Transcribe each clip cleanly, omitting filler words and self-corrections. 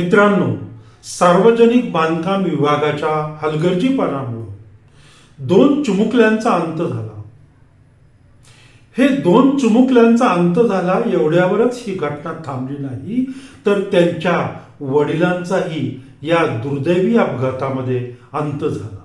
मित्रांनो, सार्वजनिक बांधकाम विभागाच्या हलगर्जीपणामुळे 2 चिमुकल्यांचा अंत झाला. हे 2 चिमुकल्यांचा अंत झाला एवढ्यावरच ही घटना थांबली नाही, तर त्यांच्या वडिलांचाही या दुर्दैवी अपघातामध्ये अंत झाला.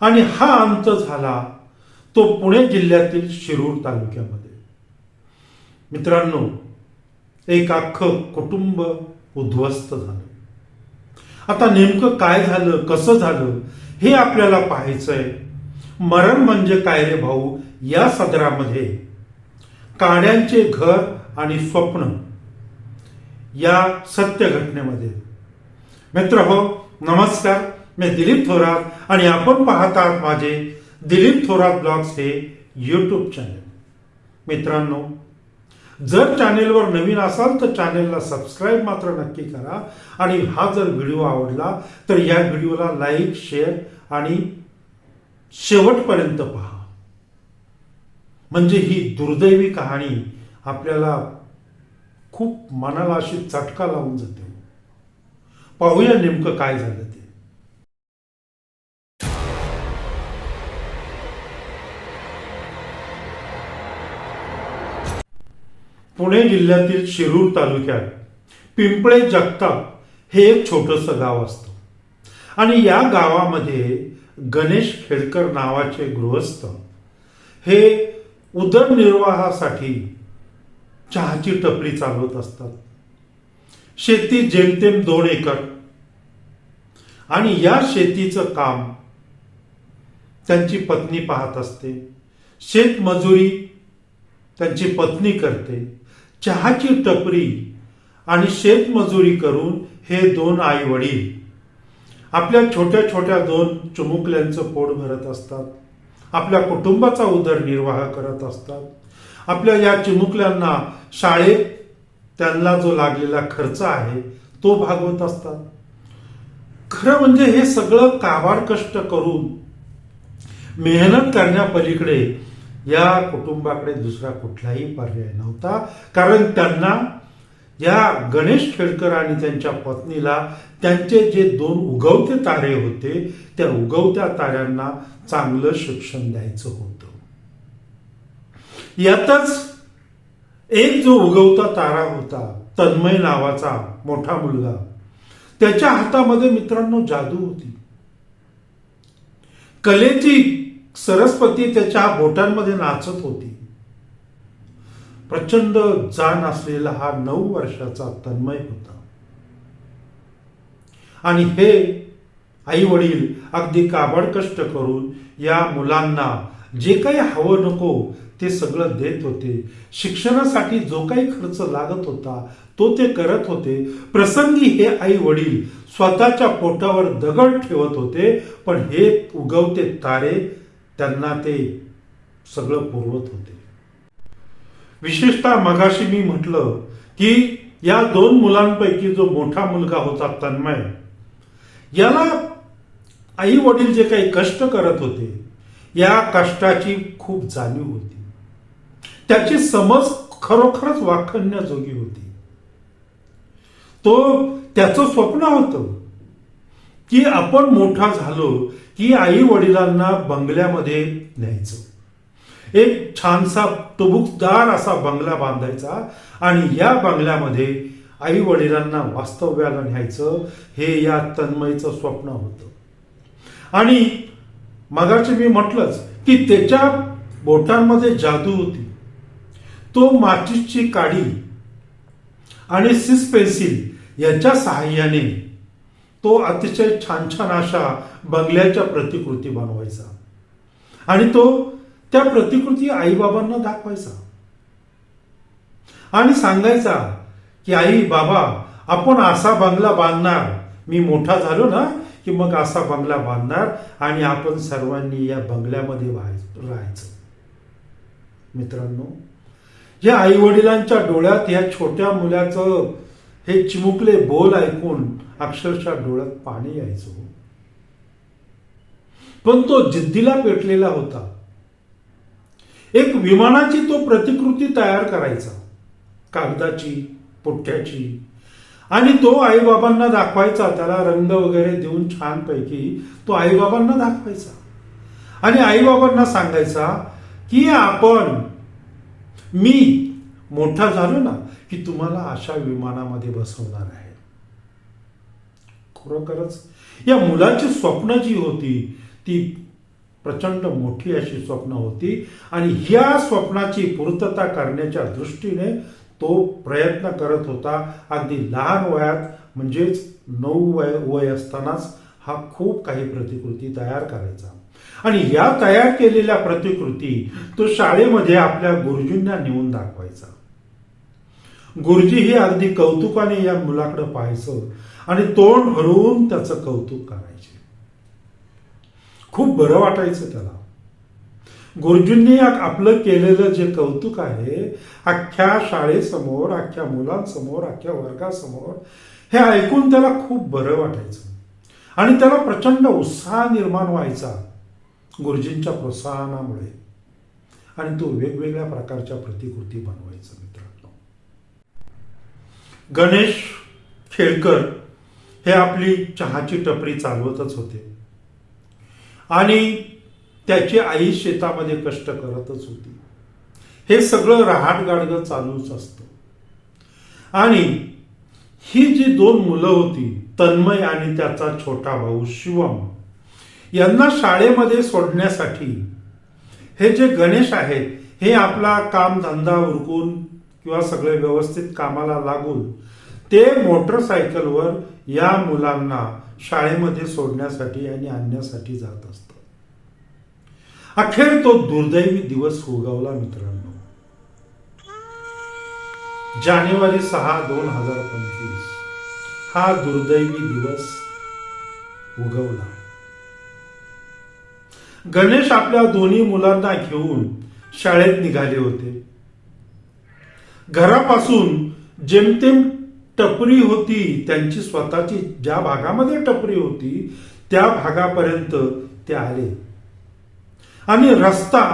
आणि हा अंत झाला तो पुणे जिल्ह्यातील शिरूर तालुक्यामध्ये. मित्रांनो, एक अख्खं कुटुंब उद्ध्वस्त झालं. आता नेमकं काय झालं, कसं झालं हे आपल्याला पाहायचंय. मरण म्हणजे काय रे भाऊ या सदरामध्ये काड्यांचे घर आणि स्वप्न या सत्य घटनेमध्ये. मित्र हो, नमस्कार. मी दिलीप थोरात आणि आपण पाहत आहात माझे दिलीप थोरात ब्लॉग्स हे यूट्यूब चॅनल. मित्रांनो, जर चॅनेलवर नवीन असाल तर चॅनेलला सबस्क्राईब मात्र नक्की करा. आणि हा जर व्हिडिओ आवडला तर या व्हिडिओला लाईक, शेअर आणि शेवटपर्यंत पहा. म्हणजे ही दुर्दैवी कहाणी आपल्याला खूप मनाला अशी चटका लावून जाते. पाहूया नेमकं काय झालं ते. पुणे जिल्ह्यातील शिरूर तालुक्यात पिंपळे जगताप हे एक छोटंसं गाव असतं. आणि या गावामध्ये गणेश खेडकर नावाचे गृहस्थ हे उदरनिर्वाहासाठी चहाची टपरी चालवत असतात. शेती जेमतेम 2 एकर. आणि या शेतीचं काम त्यांची पत्नी पाहत असते. शेतमजुरी त्यांची पत्नी करते. चहाची टपरी आणि शेतमजुरी करून हे 2 आई वडील आपल्या छोट्या छोट्या 2 चिमुकल्यांचं पोट भरत असतात. आपल्या कुटुंबाचा उदरनिर्वाह करत असतात. आपल्या या चिमुकल्यांना शाळेत त्यांना जो लागलेला खर्च आहे तो भागवत असतात. खरं म्हणजे हे सगळं काबाड कष्ट करून मेहनत करण्यापलीकडे या कुटुंबाकडे दुसरा कुठलाही पर्याय नव्हता. कारण त्यांना या गणेश खेडकर आणि त्यांच्या पत्नीला त्यांचे जे 2 उगवते तारे होते त्या उगवत्या ताऱ्यांना चांगलं शिक्षण द्यायचं होतं. यातच एक जो उगवता तारा होता, तन्मय नावाचा मोठा मुलगा, त्याच्या हातामध्ये मित्रांनो जादू होती. कलेची सरस्वती त्याच्या बोटांमध्ये नाचत होती. प्रचंड जाण असलेला हा 9 वर्षाचा तन्मय होता. आणि हे आई वडील अगदी काबाड कष्ट करून या मुलांना जे काही हवं नको ते सगळं देत होते. शिक्षणासाठी जो काही खर्च लागत होता तो ते करत होते. प्रसंगी हे आई वडील स्वतःच्या पोटावर दगड ठेवत होते, पण हे उगवते तारे त्यांना ते सगळं पुरवत होते. विशेषतः मगाशी मी म्हटलं की या 2 मुलांपैकी जो मोठा मुलगा होता तन्मय, याला आई वडील जे काही कष्ट करत होते या कष्टाची खूप जाणीव होती. त्याची समज खरोखरच वाखाणण्याजोगी होती. त्याचं स्वप्न होतं की आपण मोठा झालो की आई वडिलांना बंगल्यामध्ये न्यायचं. एक छानसा टुबुकदार असा बंगला बांधायचा आणि या बंगल्यामध्ये आई वडिलांना वास्तव्याला न्यायचं, हे या तन्मयचं स्वप्न होतं. आणि मगाशी मी म्हटलंच की त्याच्या बोटांमध्ये जादू होती. तो माचीसची काडी आणि सिस पेन्सिल याच्या सहाय्याने तो अतिशय छान छान अशा बंगल्याच्या प्रतिकृती बनवायचा. आणि तो त्या प्रतिकृती आईबाबांना दाखवायचा आणि सांगायचा की आई बाबा, आपण असा बंगला बांधणार, मी मोठा झालो ना की मग असा बंगला बांधणार आणि आपण सर्वांनी या बंगल्यामध्ये राहायचं. मित्रांनो, या आई वडिलांच्या डोळ्यात या छोट्या मुलाचं हे चिमुकले बोल ऐकून अक्षरशः डोळ्यात पाणी यायचं. पण तो जिद्दीला पेटलेला होता. एक विमानाची तो प्रतिकृती तयार करायचा, कागदाची, पुठ्ठ्याची. आणि तो आईबाबांना दाखवायचा, त्याला रंग वगैरे देऊन छानपैकी तो आईबाबांना दाखवायचा आणि आईबाबांना सांगायचा की मी मोठा झालो ना की तुम्हाला अशा विमानामध्ये बसवणार आहे. खरोखरच या मुलाची स्वप्न जी होती ती प्रचंड मोठी अशी स्वप्न होती आणि ह्या स्वप्नाची पूर्तता करण्याच्या दृष्टीने तो प्रयत्न करत होता. अगदी लहान वयात म्हणजेच 9 वय असतानाच हा खूप काही प्रतिकृती तयार करायचा आणि या तयार केलेल्या प्रतिकृती तो शाळेमध्ये आपल्या गुरुजींना नेऊन दाखवायचा. गुरुजी हे अगदी कौतुकाने या मुलाकडे पाहायचं आणि तोंड भरून त्याचं कौतुक करायचे. खूप बरं वाटायचं त्याला. गुरुजींनी आपलं केलेलं जे कौतुक आहे अख्ख्या शाळेसमोर, अख्ख्या मुलांसमोर, अख्ख्या वर्गासमोर, हे ऐकून त्याला खूप बरं वाटायचं आणि त्याला प्रचंड उत्साह निर्माण व्हायचा गुरुजींच्या प्रोत्साहनामुळे आणि तो वेगवेगळ्या प्रकारच्या प्रतिकृती बनवायचा. मित्रांनो, गणेश खेडकर हे आपली चहाची टपरी चालवतच होते आणि त्याची आई शेतामध्ये कष्ट करतच होती. हे सगळं रहाटगाडगं चालूच असतं आणि ही जी 2 मुलं होती, तन्मय आणि त्याचा छोटा भाऊ शिवम, यांना शाळेमध्ये सोडण्यासाठी हे जे गणेश आहेत हे आपला कामधंदा उरकून किंवा सगळे व्यवस्थित कामाला लागून ते मोटरसायकलवर या मुलांना शाळेमध्ये सोडण्यासाठी आणि आणण्यासाठी जात असतात. अखेर तो दुर्दैवी दिवस उगवला. मित्रांनो, जानेवारी 6, 2025 हा दुर्दैवी दिवस उगवला. गणेश आपल्या दोन्ही मुलांना घेऊन शाळेत निघाले होते. घरापासून जेमतेम टपरी होती त्यांची स्वतःची, ज्या भागामध्ये टपरी होती त्या भागापर्यंत ते आले आणि रस्ता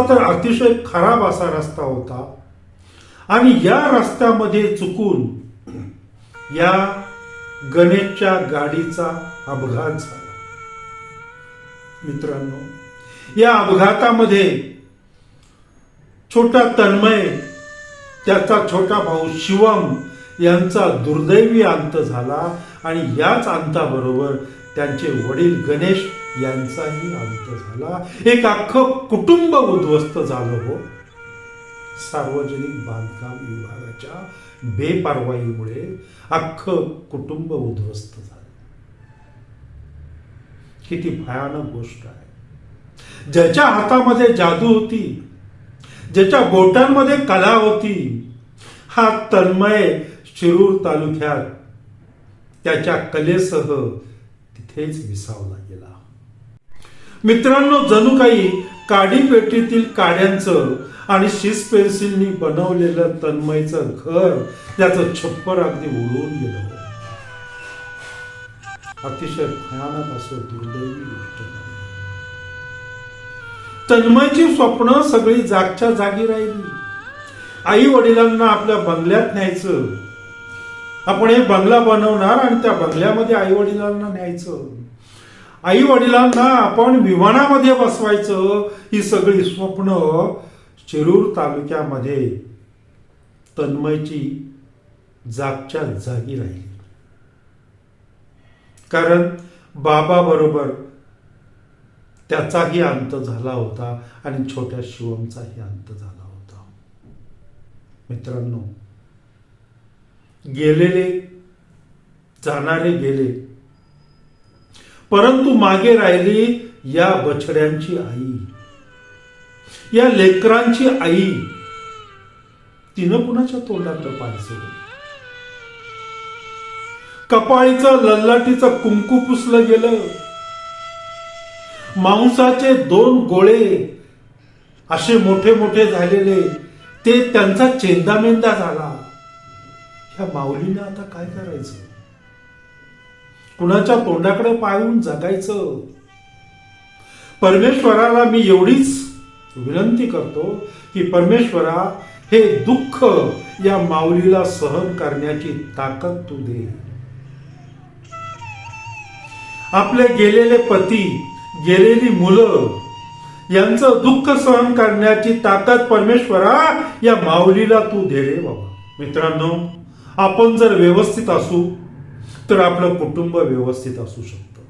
तर अतिशय खराब असा रस्ता होता आणि या रस्त्यामध्ये चुकून या गणेशच्या गाडीचा अपघात झाला. मित्रांनो, या अपघातामध्ये छोटा तन्मय, त्याचा छोटा भाऊ शिवम यांचा दुर्दैवी अंत झाला आणि याच अंताबरोबर त्यांचे वडील गणेश यांचाही अंत झाला. एक अख्खं कुटुंब उद्ध्वस्त झालं हो. सार्वजनिक बांधकाम विभागाच्या बेपर्वाईमुळे अख्खं कुटुंब उद्ध्वस्त झालं. किती भयानक गोष्ट आहे. ज्याच्या हातामध्ये जादू होती, ज्याच्या बोटांमध्ये कला होती, हा तन्मय शिरूर तालुक्यात त्याच्या कलेसह तिथेच विसावला गेला. मित्रांनो, जणू काही काडीपेटीतील काड्यांचं आणि शीस पेन्सिलनी बनवलेलं तन्मयचं घर, त्याचं छप्पर अगदी उडून गेलं. अतिशय भयानक असं दुर्दैवी गोष्ट झाली. तन्मयची स्वप्न सगळी जागच्या जागी राहिली. आई वडिलांना आपल्या बंगल्यात न्यायचं, आपण एक बंगला बनवणार आणि त्या बंगल्यामध्ये आई वडिलांना न्यायचं, आई वडिलांना आपण विमानामध्ये बसवायचं, ही सगळी स्वप्न शिरूर तालुक्यामध्ये तन्मयची जागच्या जागी राहिली. कारण बाबा बरोबर त्याचाही अंत झाला होता आणि छोट्या शिवमचाही अंत झाला होता. मित्रांनो, गेलेले जाणारे गेले, परंतु मागे राहिली या बछड्यांची आई, या लेकरांची आई. तिनं कुणाच्या तोंडाकडे पाहायचं? कपाळीचं लल्लाटीचं कुंकू पुसलं गेलं, मांसाचे 2 गोळे असे मोठे मोठे झालेले, ते त्यांचा चेंदामेंदा झाला. ह्या माऊलीने आता काय करायचं? कुणाच्या तोंडाकडे पाहून जगायचं? परमेश्वराला मी एवढीच विनंती करतो की परमेश्वरा, हे दुःख, या माऊलीला सहन करण्याची ताकद तू दे. आपले गेलेले पती, गेलेली मुलं यांचं दुःख सहन करण्याची ताकद परमेश्वरा या माऊलीला तू दे रे बाबा. मित्रांनो, आपण जर व्यवस्थित असू तर आपलं कुटुंब व्यवस्थित असू शकतं.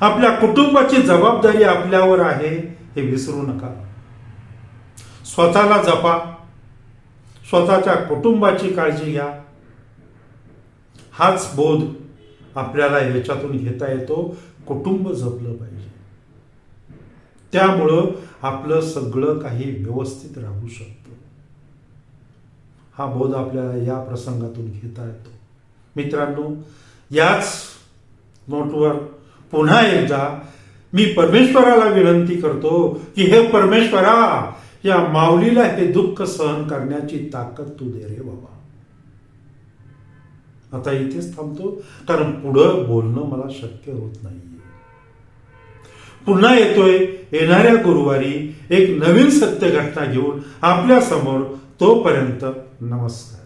आपल्या कुटुंबाची जबाबदारी आपल्यावर आहे हे विसरू नका. स्वतःला जपा, स्वतःच्या कुटुंबाची काळजी घ्या. हाच बोध आपल्याला याच्यातून घेता येतो. कुटुंब जपलं पाहिजे, त्यामुळं आपलं सगळं काही व्यवस्थित राहू शकतं. हा बोध आपल्याला या प्रसंगातून घेता येतो. मित्रांनो, याच नोटवर पुन्हा एकदा मी परमेश्वराला विनंती करतो की हे परमेश्वरा, या माऊलीला हे दुःख सहन करण्याची ताकद तू दे रे बाबा. आता इथेच थांबतो, कारण पुढं बोलणं मला शक्य होत नाहीये. पुन्हा येतोय येणाऱ्या गुरुवारी एक नवीन सत्य घटना घेऊन आपल्या समोर. तोपर्यंत नमस्कार.